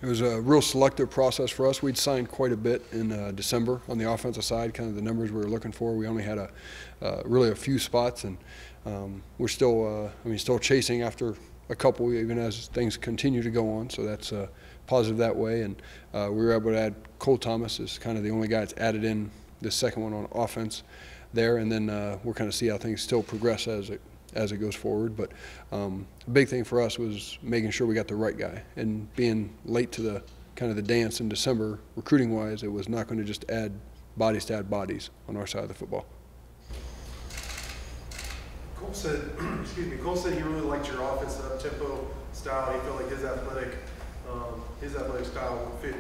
It was a real selective process for us. We'd signed quite a bit in December on the offensive side, kind of the numbers we were looking for. We only had really a few spots, and we're still, still chasing after a couple, even as things continue to go on. So that's positive that way. And we were able to add Cole Thomas as kind of the only guy that's added in the second one on offense there, and then we'll kind of see how things still progress as it goes forward. But a big thing for us was making sure we got the right guy, and being late to the kind of the dance in December, recruiting wise, it was not going to just add bodies to add bodies on our side of the football. Cole said, Cole said he really liked your offensive up-tempo style. He felt like his athletic style would fit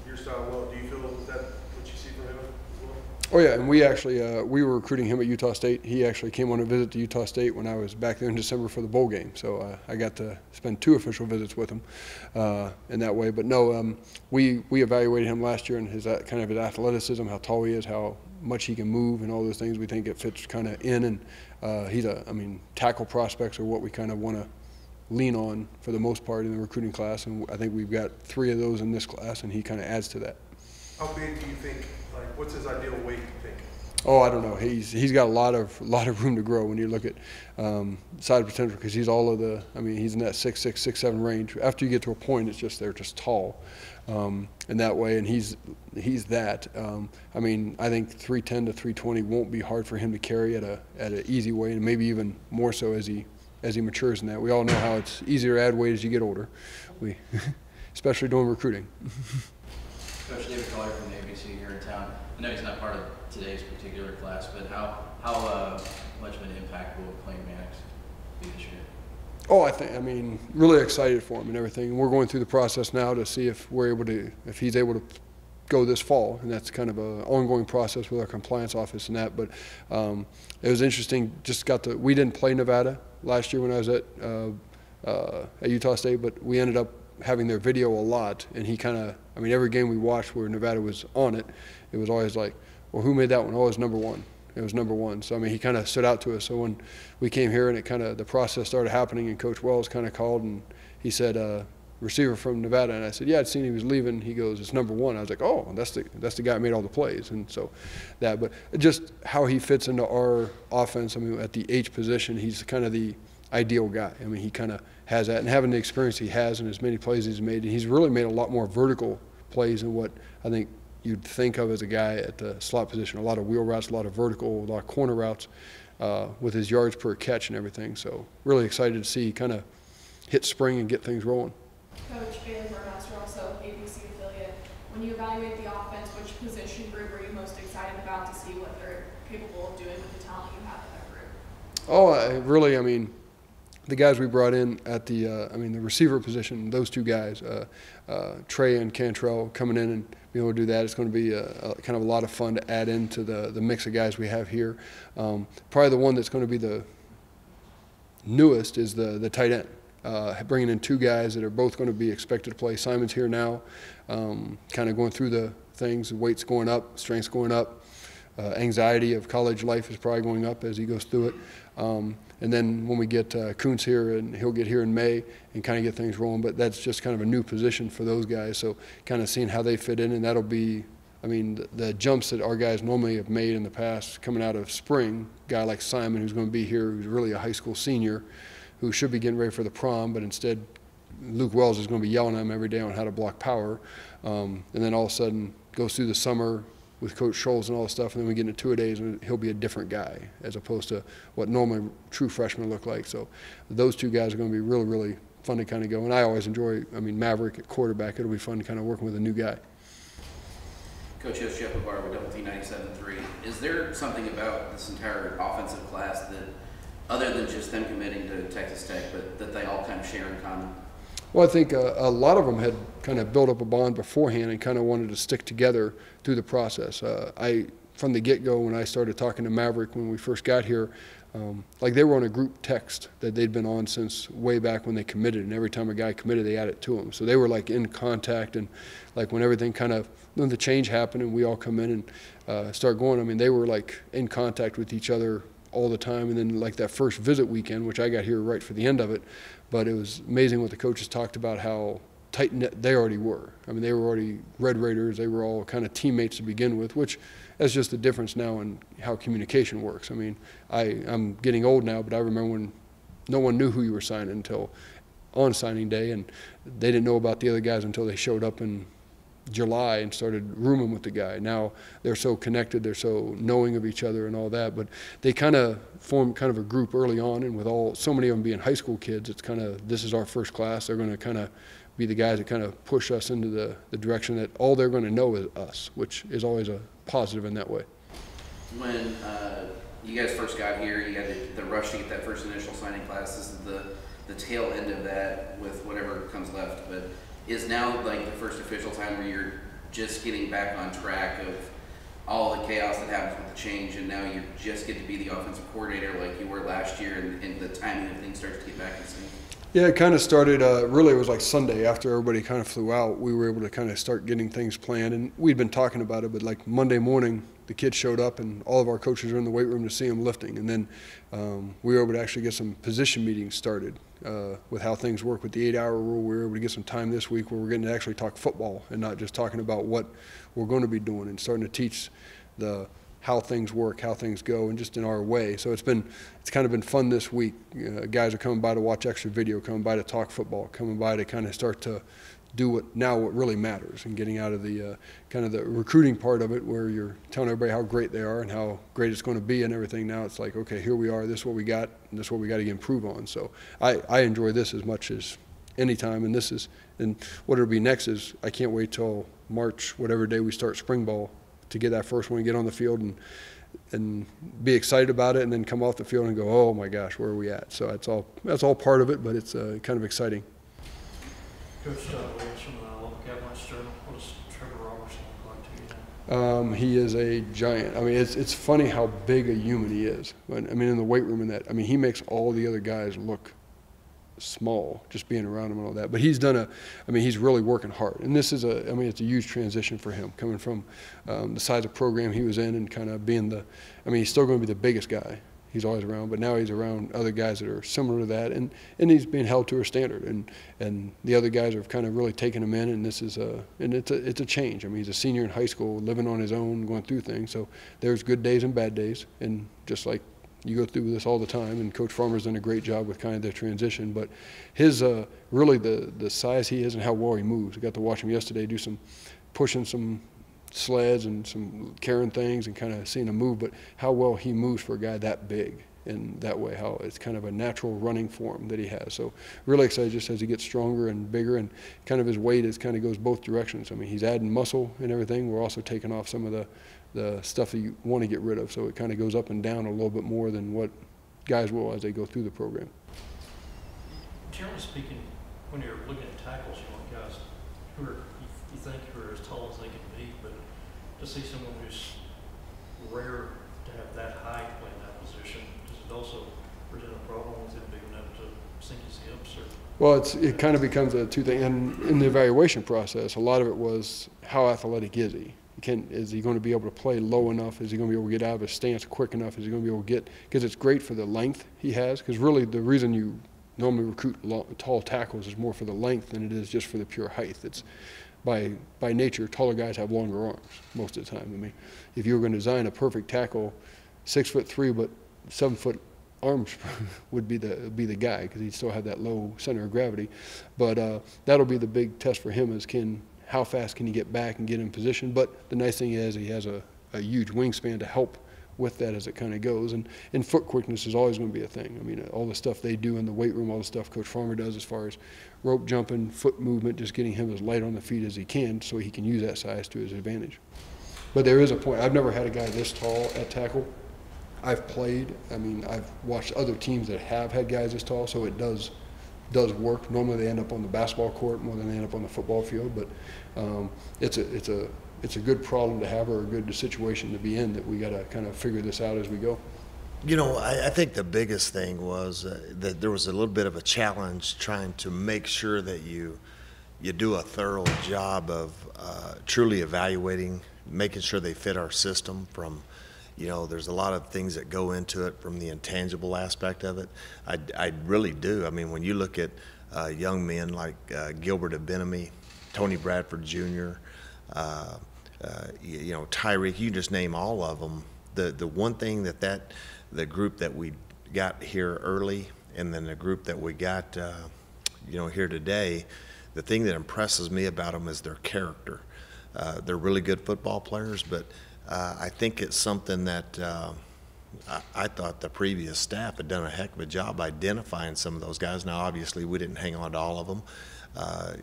your style well. Do you feel that what you see from him as well? Oh yeah, and we actually we were recruiting him at Utah State. He actually came on a visit to Utah State when I was back there in December for the bowl game. So I got to spend 2 official visits with him in that way. But no, we evaluated him last year and his kind of his athleticism, how tall he is, how much he can move, and all those things. We think it fits kind of in, and he's tackle prospects are what we kind of want to lean on for the most part in the recruiting class, and I think we've got 3 of those in this class, and he kind of adds to that. How big do you think? Like, what's his ideal weight? You think? Oh, I don't know. He's got a lot of room to grow when you look at size potential, because he's all of the. He's in that 6'6", 6'7" range. After you get to a point, it's just they're just tall, in that way, and he's that. I think 310 to 320 won't be hard for him to carry at an easy way, and maybe even more so as he matures in that. We all know how it's easier to add weight as you get older. Especially doing recruiting. Coach David Collier from the ABC here in town. I know he's not part of today's particular class, but how much of an impact will playing Mannix be this year? Oh, really excited for him and everything. And we're going through the process now to see if he's able to go this fall, and that's kind of an ongoing process with our compliance office and that. But it was interesting. We didn't play Nevada last year when I was at Utah State, but we ended up having their video a lot, and he kind of, every game we watched where Nevada was on it, it was always like, well, who made that one? Oh, it was number 1. It was number 1. So, he kind of stood out to us. So when we came here and the process started happening, and Coach Wells kind of called and he said, receiver from Nevada, and I said, yeah, I'd seen he was leaving. He goes, it's number 1. I was like, oh, that's the guy who made all the plays. And so but just how he fits into our offense, at the H position, he's kind of the ideal guy. He kind of has that, and having the experience he has and as many plays he's made, and he's really made a lot more vertical plays than what I think you'd think of as a guy at the slot position. A lot of wheel routes, a lot of vertical, a lot of corner routes with his yards per catch and everything. So really excited to see kind of hit spring and get things rolling. Coach Bailey Burmaster, also ABC affiliate. When you evaluate the offense, which position group are you most excited about to see what they're capable of doing with the talent you have in that group? Oh, the guys we brought in at the receiver position, those 2 guys, Trey and Cantrell, coming in and being able to do that, it's going to be kind of a lot of fun to add into the mix of guys we have here. Probably the one that's going to be the newest is the tight end. Bringing in 2 guys that are both going to be expected to play. Simon's here now, kind of going through the things, weight's going up, strength's going up, anxiety of college life is probably going up as he goes through it. And then when we get Kuntz here, and he'll get here in May and kind of get things rolling, but that's just kind of a new position for those guys. So kind of seeing how they fit in, and that'll be, the jumps that our guys normally have made in the past coming out of spring, a guy like Simon who's going to be here, who's really a high school senior, who should be getting ready for the prom, but instead Luke Wells is going to be yelling at him every day on how to block power, and then all of a sudden goes through the summer with Coach Scholes and all this stuff, and then we get into 2-a-days and he'll be a different guy as opposed to what normally true freshmen look like. So those 2 guys are going to be really, really fun to kind of go. And I always enjoy, Maverick at quarterback. It'll be fun kind of working with a new guy. Coach Jeff Bar with Double T 97.3. Is there something about this entire offensive class that, other than just them committing to Texas Tech, but that they all kind of share in common? Well, I think a lot of them had kind of built up a bond beforehand and kind of wanted to stick together through the process. From the get-go, when I started talking to Maverick when we first got here, they were on a group text that they'd been on since way back when they committed, and every time a guy committed, they added to him. So they were in contact, and when everything when the change happened and we all come in and start going, they were in contact with each other all the time. And then that first visit weekend, which I got here right for the end of it, but it was amazing what the coaches talked about, how tight knit they already were. I mean, they were already Red Raiders. They were all kind of teammates to begin with, which that's just the difference now in how communication works. I mean, I'm getting old now, but I remember when no one knew who you were signing until on signing day, and they didn't know about the other guys until they showed up in July and started rooming with the guy. Now they're so connected, they're so knowing of each other and all that, but they kind of formed kind of a group early on, and with so many of them being high school kids, it's kind of, this is our first class. They're going to kind of be the guys that kind of push us into the direction that all they're going to know is us, which is always a positive in that way. When you guys first got here, you had the rush to get that first initial signing class. This is the tail end of that with whatever comes left, but is now like the first official time where you're just getting back on track of all the chaos that happens with the change, and now you just get to be the offensive coordinator like you were last year, and the timing of things starts to get back in sync? Yeah, it kind of started, really it was like Sunday after everybody kind of flew out. We were able to kind of start getting things planned, and we'd been talking about it, but like Monday morning, the kids showed up and all of our coaches were in the weight room to see them lifting. And then we were able to actually get some position meetings started with how things work with the 8-hour rule. We were able to get some time this week where we're getting to actually talk football and not just talking about what we're going to be doing, and starting to teach how things work, how things go, and just in our way. So it's kind of been fun this week. Guys are coming by to watch extra video, coming by to talk football, coming by to kind of start to do what really matters, and getting out of the kind of the recruiting part of it where you're telling everybody how great they are and how great it's going to be and everything. Now it's like, okay, here we are, this is what we got, and this is what we got to improve on. So I enjoy this as much as any time, and what it'll be next is I can't wait till March, whatever day we start spring ball, to get that first one, get on the field and be excited about it, and then come off the field and go, oh my gosh, where are we at? So that's all part of it, but it's kind of exciting. Coach Williams from the Lubbock Avalanche Journal. What does Trevor Robertson look like to you? He is a giant. I mean, it's funny how big a human he is. I mean, in the weight room and that, I mean, he makes all the other guys look small just being around him and all that. But he's he's really working hard. And this is it's a huge transition for him, coming from the size of program he was in and kind of being he's still going to be the biggest guy. He's always around, but now he's around other guys that are similar to that, and he's being held to a standard, and the other guys have kind of really taken him in, and it's a change. I mean, he's a senior in high school, living on his own, going through things, so there's good days and bad days, and just like you go through this all the time, and Coach Farmer's done a great job with kind of the transition, but his really the size he is and how well he moves. I got to watch him yesterday do some pushing some sleds and some carrying things and kind of seeing him move, but how well he moves for a guy that big, and that way how it's kind of a natural running form that he has. So really excited just as he gets stronger and bigger, and kind of his weight kind of goes both directions. I mean, he's adding muscle and everything. We're also taking off some of the stuff that you want to get rid of, so it kind of goes up and down a little bit more than what guys will as they go through the program. Generally speaking, when you're looking at tackles, you want guys who are you think who are as tall as they can be, but to see someone who's rare to have that height playing that position, does it also present a problem with him being able to sink his hips? Or? Well, it kind of becomes a two thing, and in the evaluation process, a lot of it was how athletic is he? Is he going to be able to play low enough? Is he going to be able to get out of his stance quick enough? Is he going to be able to get, because it's great for the length he has, because really the reason you normally recruit tall tackles is more for the length than it is just for the pure height. It's by nature, taller guys have longer arms most of the time. I mean, if you were going to design a perfect tackle, 6'3" but 7-foot arms would be the guy, because he'd still have that low center of gravity. But that'll be the big test for him is how fast can he get back and get in position. But the nice thing is he has a huge wingspan to help with that as it kind of goes. And foot quickness is always going to be a thing. I mean, all the stuff they do in the weight room, all the stuff Coach Farmer does as far as rope jumping, foot movement, just getting him as light on the feet as he can so he can use that size to his advantage. But there is a point. I've never had a guy this tall at tackle. I've played. I mean, I've watched other teams that have had guys this tall, so it does work. Normally they end up on the basketball court more than they end up on the football field, but it's a good problem to have, or a good situation to be in, that we got to kind of figure this out as we go. You know, I think the biggest thing was that there was a little bit of a challenge trying to make sure that you do a thorough job of truly evaluating, making sure they fit our system from you know, there's a lot of things that go into it from the intangible aspect of it. I really do. I mean, when you look at young men like Gilbert Abenemy, Tony Bradford Jr., you know, Tyreek, you just name all of them. The one thing the group that we got here early, and then the group that we got, you know, here today, the thing that impresses me about them is their character. They're really good football players, but I think it's something that I thought the previous staff had done a heck of a job identifying some of those guys. Now, obviously, we didn't hang on to all of them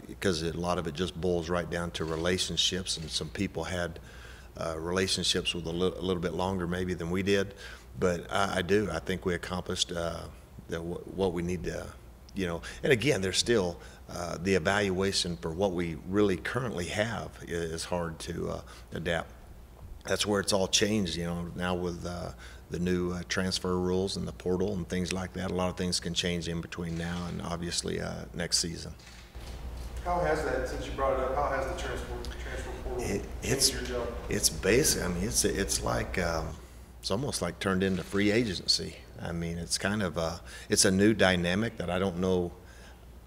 because a lot of it just boils right down to relationships, and some people had relationships with a little bit longer maybe than we did. But I think we accomplished what we need to, you know. And again, there's still the evaluation for what we really currently have is hard to adapt. That's where it's all changed, you know, now with the new transfer rules and the portal and things like that. A lot of things can change in between now and obviously next season. How has that, since you brought it up, how has the transfer portal changed your job? It's basic. I mean, it's like it's almost like turned into free agency. I mean, it's kind of it's a new dynamic that I don't know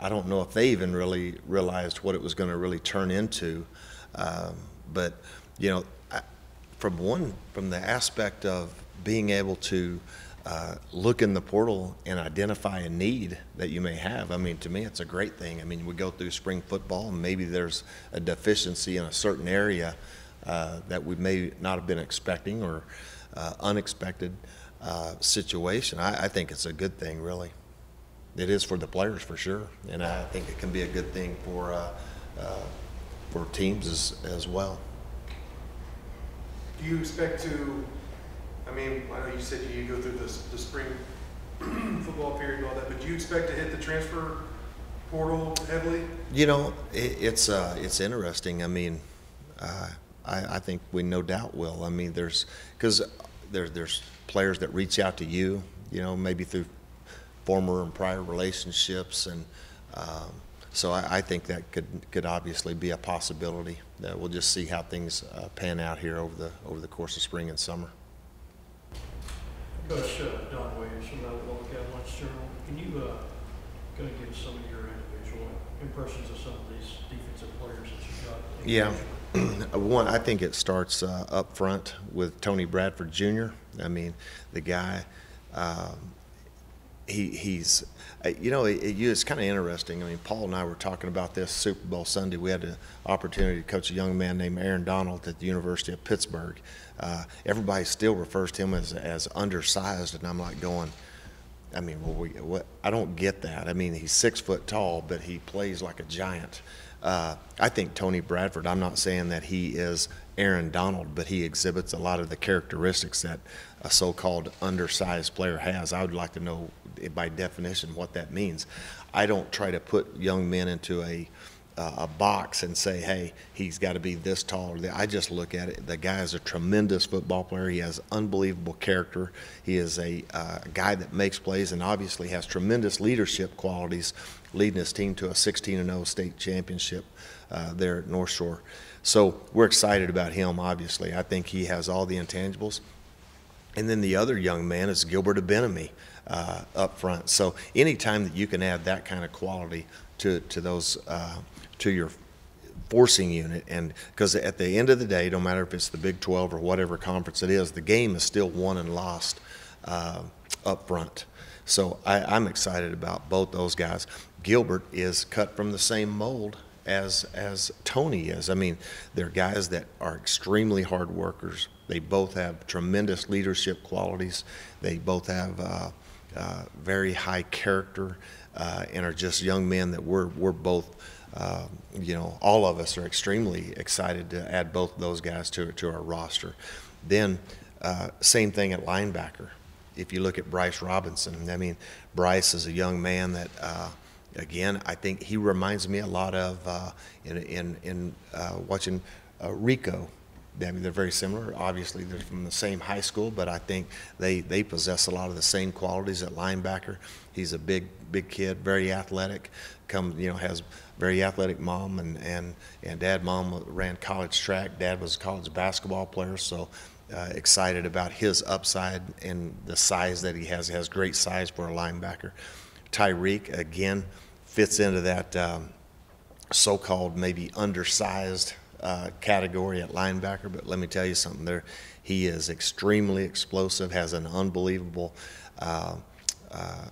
if they even really realized what it was going to really turn into. But you know, from the aspect of being able to look in the portal and identify a need that you may have, I mean, to me, it's a great thing. I mean, we go through spring football and maybe there's a deficiency in a certain area that we may not have been expecting, or unexpected situation. I think it's a good thing, really. It is for the players for sure, and I think it can be a good thing for teams as well. Do you expect to, I mean, I know you said you go through the spring football period and all that, but do you expect to hit the transfer portal heavily? You know, it's interesting. I mean, I think we no doubt will. I mean, there's players that reach out to you, you know, maybe through former and prior relationships, and so I think that could obviously be a possibility. That we'll just see how things pan out here over the course of spring and summer. Coach Don Williams from the Lubbock Journal. Can you kind of give some of your individual impressions of some of these defensive players that you got? Yeah. One, I think it starts up front with Tony Bradford Jr. I mean, the guy, he's, you know, it's kind of interesting. I mean, Paul and I were talking about this Super Bowl Sunday. We had the opportunity to coach a young man named Aaron Donald at the University of Pittsburgh. Everybody still refers to him as undersized, and I'm like going, I mean, what? I don't get that. I mean, he's 6 foot tall, but he plays like a giant. I think Tony Bradford, I'm not saying that he is Aaron Donald, but he exhibits a lot of the characteristics that a so-called undersized player has. I would like to know, by definition, what that means. I don't try to put young men into a box and say, hey, he's got to be this tall or that. I just look at it. The guy is a tremendous football player. He has unbelievable character. He is a guy that makes plays and obviously has tremendous leadership qualities, leading his team to a 16-0 state championship there at North Shore. So we're excited about him, obviously. I think he has all the intangibles. And then the other young man is Gilbert Abenemy up front. So anytime that you can add that kind of quality to those to your forcing unit, and because at the end of the day, no matter if it's the Big 12 or whatever conference it is, the game is still won and lost up front. So I'm excited about both those guys. Gilbert is cut from the same mold as Tony is. I mean, they're guys that are extremely hard workers. They both have tremendous leadership qualities. They both have very high character and are just young men that we're both, you know, all of us are extremely excited to add both of those guys to our roster. Then same thing at linebacker. If you look at Bryce Robinson, I mean, Bryce is a young man that, again, I think he reminds me a lot of in watching Rico. I mean, they're very similar. Obviously, they're from the same high school, but I think they possess a lot of the same qualities at linebacker. He's a big kid, very athletic. Has very athletic mom and dad. Mom ran college track. Dad was a college basketball player, so excited about his upside and the size that he has. He has great size for a linebacker. Tyreek, again, fits into that so-called maybe undersized category at linebacker, but let me tell you something. He is extremely explosive, has an unbelievable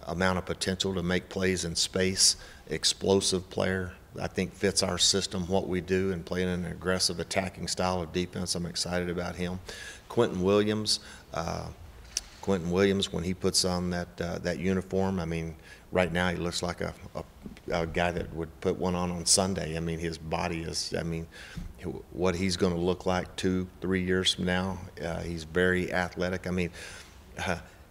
amount of potential to make plays in space, explosive player. I think fits our system, what we do, and playing an aggressive attacking style of defense. I'm excited about him. Quentin Williams, when he puts on that uniform, I mean, right now he looks like a guy that would put one on Sunday. I mean, his body is, I mean, what he's going to look like 2-3 years from now, he's very athletic. I mean,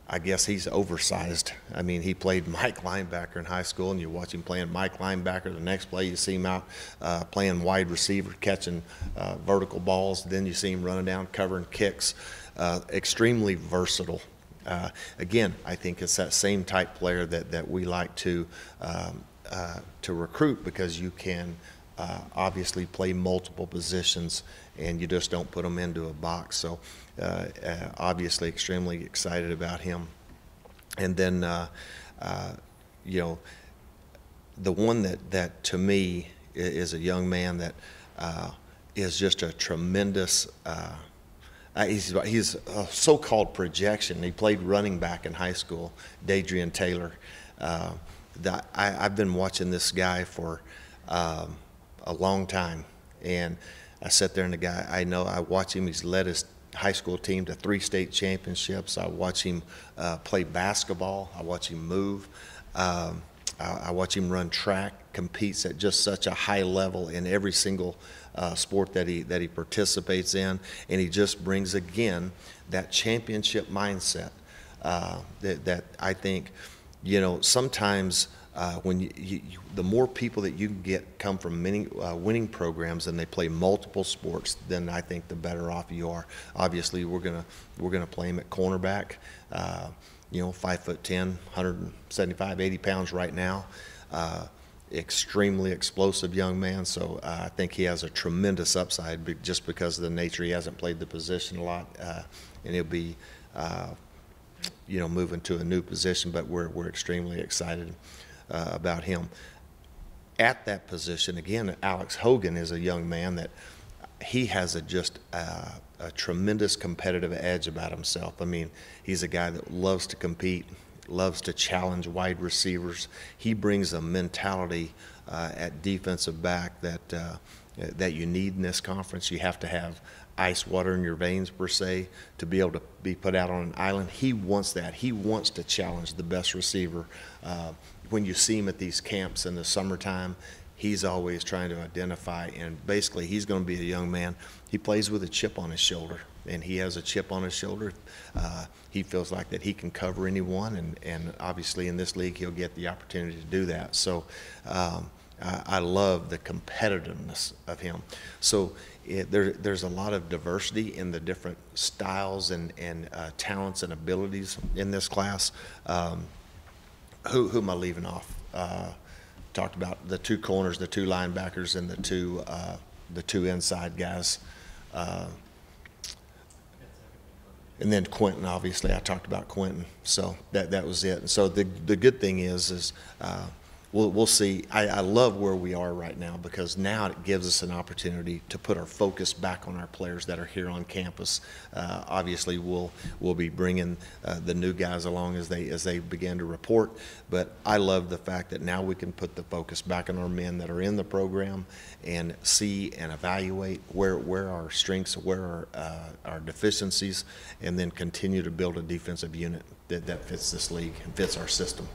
I guess he's oversized. I mean, he played Mike linebacker in high school, and you watch him playing Mike linebacker. The next play, you see him out playing wide receiver, catching vertical balls. Then you see him running down, covering kicks. Extremely versatile. Again, I think it's that same type player that we like to recruit, because you can obviously play multiple positions and you just don't put them into a box. So obviously extremely excited about him. And then, you know, the one that to me is a young man that is just a tremendous he's a so-called projection. He played running back in high school, Dadrian Taylor. I've been watching this guy for a long time, and I sit there and the guy, I watch him. He's led his high school team to 3 state championships. I watch him play basketball. I watch him move. I watch him run track, competes at just such a high level in every single sport that he participates in, and he just brings, again, that championship mindset that I think, you know, sometimes when the more people that you can get come from many winning programs and they play multiple sports, then I think the better off you are. Obviously, we're gonna play him at cornerback. You know, 5'10", 175, 80 pounds right now. Extremely explosive young man, so I think he has a tremendous upside just because of the nature. He hasn't played the position a lot, and he'll be, you know, moving to a new position, but we're extremely excited about him. At that position, again, Alex Hogan is a young man that he has just a tremendous competitive edge about himself. I mean, he's a guy that loves to compete, loves to challenge wide receivers. He brings a mentality at defensive back that you need in this conference. You have to have ice water in your veins, per se, to be able to be put out on an island. He wants that. He wants to challenge the best receiver. When you see him at these camps in the summertime, he's always trying to identify, and basically he's going to be a young man. He plays with a chip on his shoulder, and he has a chip on his shoulder. He feels like that he can cover anyone, and obviously in this league he'll get the opportunity to do that. So I love the competitiveness of him. So there's a lot of diversity in the different styles and talents and abilities in this class. Who am I leaving off? Talked about the 2 corners, the 2 linebackers, and the two inside guys. And then Quentin, obviously, I talked about Quentin. So that was it. And so the good thing is we'll see. I love where we are right now, because now it gives us an opportunity to put our focus back on our players that are here on campus. Obviously, we'll be bringing the new guys along as they begin to report. But I love the fact that now we can put the focus back on our men that are in the program and see and evaluate where our strengths, where our deficiencies, and then continue to build a defensive unit that fits this league and fits our system.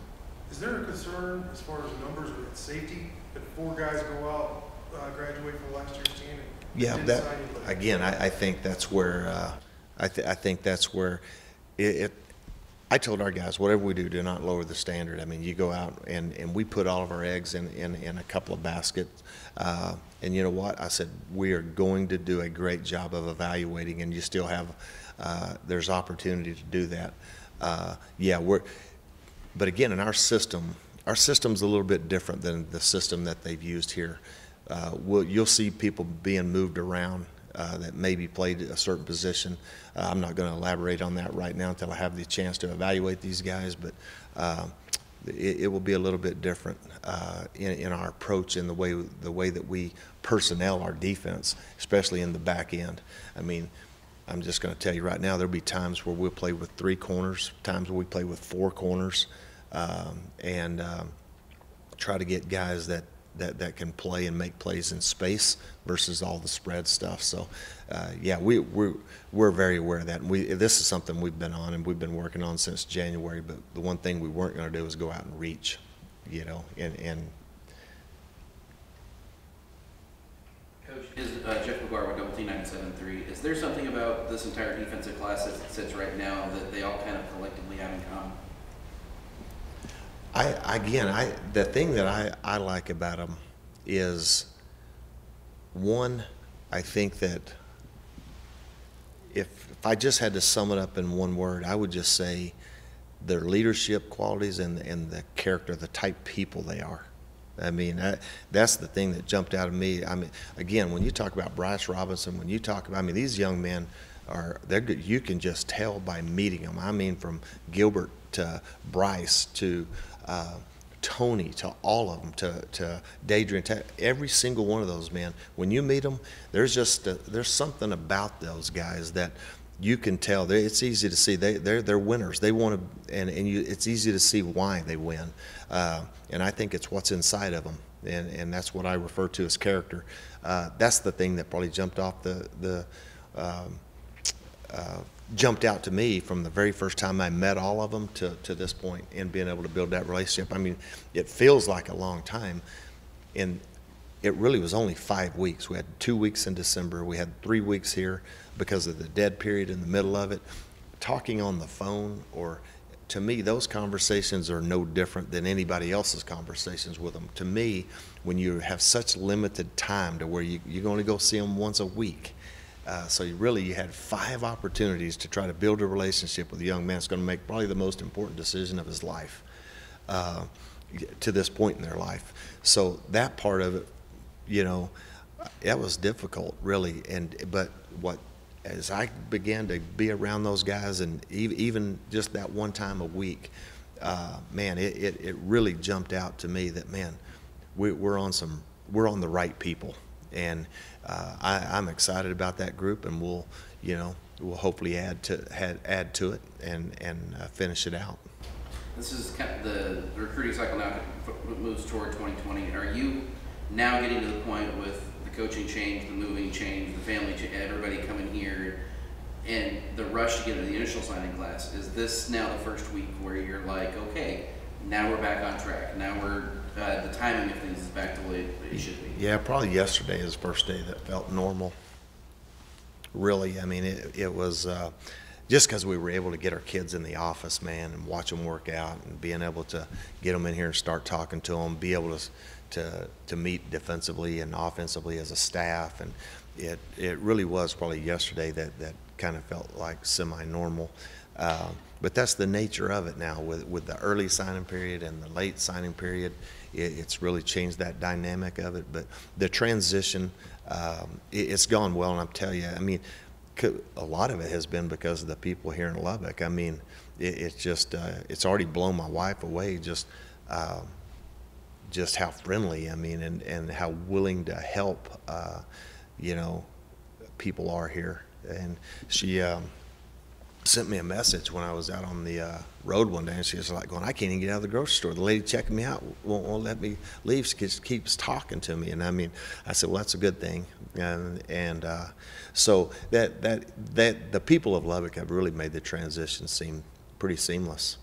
Is there a concern as far as numbers with safety, that 4 guys go out, graduate from last year's team? Yeah, that again, I think that's where I think that's where it. I told our guys, whatever we do not lower the standard. I mean, you go out and we put all of our eggs in a couple of baskets. And you know what? I said, we are going to do a great job of evaluating, and you still have, there's opportunity to do that. But again, in our system's a little bit different than the system that they've used here. You'll see people being moved around that maybe played a certain position. I'm not going to elaborate on that right now until I have the chance to evaluate these guys, but it will be a little bit different in our approach in the way that we personnel our defense, especially in the back end. I mean, I'm just going to tell you right now, there'll be times where we'll play with 3 corners, times where we play with 4 corners, and try to get guys that can play and make plays in space versus all the spread stuff. So, yeah, we're very aware of that. And this is something we've been on and we've been working on since January. But the one thing we weren't going to do is go out and reach, you know, and Coach, is Jeff McGuire with Double T 97.3. Is there something about this entire defensive class as it sits right now that they all kind of collectively have in common? The thing that I like about them is, one, I think that if I just had to sum it up in one word, I would just say their leadership qualities and the character, the type people they are. I mean, that's the thing that jumped out of me. I mean, again, when you talk about Bryce Robinson, when you talk about, I mean, these young men they're good. You can just tell by meeting them. I mean, from Gilbert to Bryce to Tony, to all of them, to Dadrian, to every single one of those men. When you meet them, there's something about those guys that you can tell. It's easy to see they're winners. They want to, it's easy to see why they win. And I think it's what's inside of them, and that's what I refer to as character. That's the thing that probably jumped out to me from the very first time I met all of them to this point, and being able to build that relationship. I mean, it feels like a long time, and it really was only 5 weeks. We had 2 weeks in December. We had 3 weeks here because of the dead period in the middle of it. Talking on the phone, or to me, those conversations are no different than anybody else's conversations with them. To me, when you have such limited time to where you're only go see them once a week, so you had 5 opportunities to try to build a relationship with a young man that's going to make probably the most important decision of his life to this point in their life. So that part of it, you know, that was difficult, really. But as I began to be around those guys, and even just that one time a week, man, it really jumped out to me that, man, we're on the right people. And I'm excited about that group, and we'll hopefully add to it and finish it out. This is kind of the recruiting cycle now moves toward 2020. Are you now getting to the point with the coaching change, the moving change, the family change, everybody coming here, and the rush to get to the initial signing class? Is this now the first week where you're like, okay, now we're back on track. Now the timing of things is back the way it should be? Yeah, probably yesterday is the first day that felt normal. Really, I mean, it was just because we were able to get our kids in the office, man, and watch them work out, and being able to get them in here and start talking to them, be able to meet defensively and offensively as a staff, and it really was probably yesterday that kind of felt like semi-normal. But that's the nature of it now with the early signing period and the late signing period. It's really changed that dynamic of it. But the transition, it's gone well, and I'm telling you, I mean, a lot of it has been because of the people here in Lubbock. I mean, it's already blown my wife away just how friendly, I mean, and how willing to help, people are here. And she sent me a message when I was out on the road one day, and she was like going, I can't even get out of the grocery store. The lady checking me out won't let me leave. She just keeps talking to me. And I mean, I said, well, that's a good thing. And so that the people of Lubbock have really made the transition seem pretty seamless.